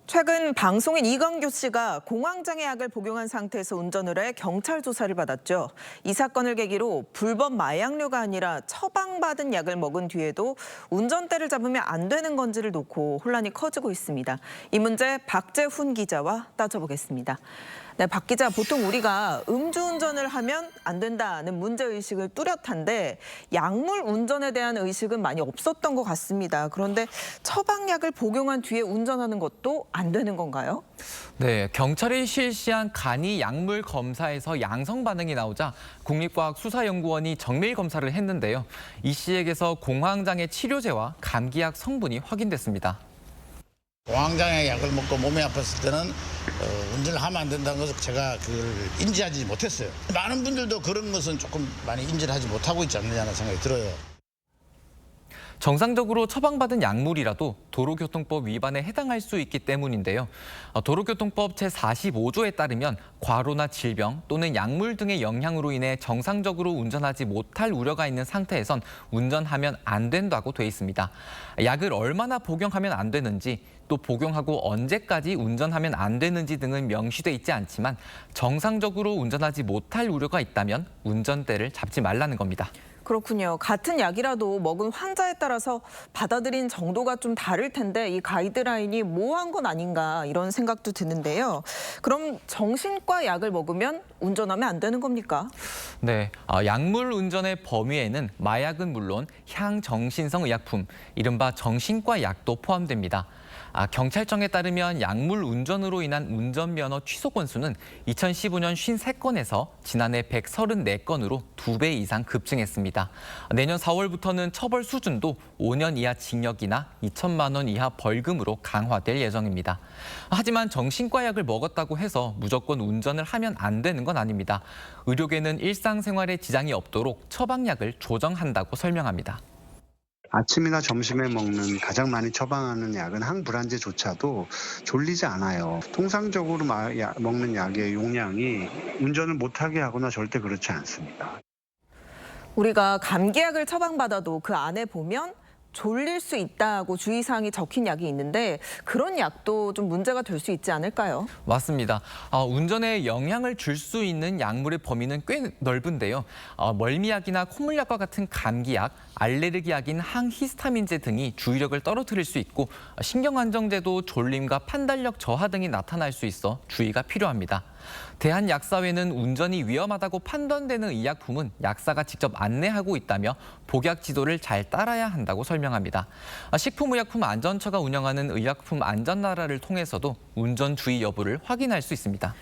최근 방송인 이광교 씨가 공황장애 약을 복용한 상태에서 운전을 해 경찰 조사를 받았죠. 이 사건을 계기로 불법 마약류가 아니라 처방받은 약을 먹은 뒤에도 운전대를 잡으면 안 되는 건지를 놓고 혼란이 커지고 있습니다. 이 문제 박재훈 기자와 따져보겠습니다. 네, 박 기자, 보통 우리가 음주운전을 하면 안 된다는 문제의식을 뚜렷한데 약물 운전에 대한 의식은 많이 없었던 것 같습니다. 그런데 처방약을 복용한 뒤에 운전하는 것도 안 되는 건가요? 네, 경찰이 실시한 간이 약물 검사에서 양성 반응이 나오자 국립과학수사연구원이 정밀 검사를 했는데요. 이 씨에게서 공황장애 치료제와 감기약 성분이 확인됐습니다. 공황장애 약을 먹고 몸이 아팠을 때는 운전을 하면 안 된다는 것을 제가 그걸 인지하지 못했어요. 많은 분들도 그런 것은 조금 많이 인지를 하지 못하고 있지 않느냐는 생각이 들어요. 정상적으로 처방받은 약물이라도 도로교통법 위반에 해당할 수 있기 때문인데요. 도로교통법 제45조에 따르면 과로나 질병 또는 약물 등의 영향으로 인해 정상적으로 운전하지 못할 우려가 있는 상태에선 운전하면 안 된다고 돼 있습니다. 약을 얼마나 복용하면 안 되는지 또 복용하고 언제까지 운전하면 안 되는지 등은 명시돼 있지 않지만 정상적으로 운전하지 못할 우려가 있다면 운전대를 잡지 말라는 겁니다. 그렇군요. 같은 약이라도 먹은 환자에 따라서 받아들인 정도가 좀 다를 텐데 이 가이드라인이 모호한 건 아닌가 이런 생각도 드는데요. 그럼 정신과 약을 먹으면 운전하면 안 되는 겁니까? 네, 약물 운전의 범위에는 마약은 물론 향정신성 의약품, 이른바 정신과 약도 포함됩니다. 경찰청에 따르면 약물 운전으로 인한 운전면허 취소 건수는 2015년 53건에서 지난해 134건으로 2배 이상 급증했습니다. 내년 4월부터는 처벌 수준도 5년 이하 징역이나 2천만 원 이하 벌금으로 강화될 예정입니다. 하지만 정신과 약을 먹었다고 해서 무조건 운전을 하면 안 되는 건 아닙니다. 의료계는 일상생활에 지장이 없도록 처방약을 조정한다고 설명합니다. 아침이나 점심에 먹는 가장 많이 처방하는 약은 항불안제조차도 졸리지 않아요. 통상적으로 먹는 약의 용량이 운전을 못하게 하거나 절대 그렇지 않습니다. 우리가 감기약을 처방받아도 그 안에 보면 졸릴 수 있다고 주의사항이 적힌 약이 있는데 그런 약도 좀 문제가 될 수 있지 않을까요? 맞습니다. 운전에 영향을 줄 수 있는 약물의 범위는 꽤 넓은데요. 멀미약이나 콧물약과 같은 감기약, 알레르기약인 항히스타민제 등이 주의력을 떨어뜨릴 수 있고 신경안정제도 졸림과 판단력 저하 등이 나타날 수 있어 주의가 필요합니다. 대한약사회는 운전이 위험하다고 판단되는 의약품은 약사가 직접 안내하고 있다며 복약 지도를 잘 따라야 한다고 설명합니다. 식품의약품안전처가 운영하는 의약품 안전나라를 통해서도 운전 주의 여부를 확인할 수 있습니다.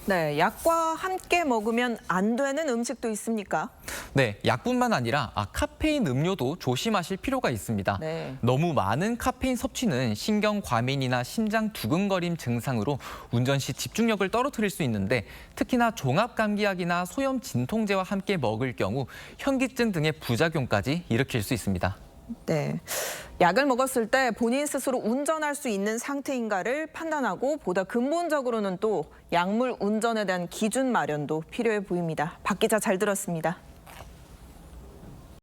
네, 약과 함께 먹으면 안 되는 음식도 있습니까? 네, 약뿐만 아니라 카페인 음료도 조심하실 필요가 있습니다. 네. 너무 많은 카페인 섭취는 신경 과민이나 심장 두근거림 증상으로 운전 시 집중력을 떨어뜨릴 수 있는데 특히나 종합감기약이나 소염 진통제와 함께 먹을 경우 현기증 등의 부작용까지 일으킬 수 있습니다. 네, 약을 먹었을 때 본인 스스로 운전할 수 있는 상태인가를 판단하고 보다 근본적으로는 또 약물 운전에 대한 기준 마련도 필요해 보입니다. 박 기자 잘 들었습니다.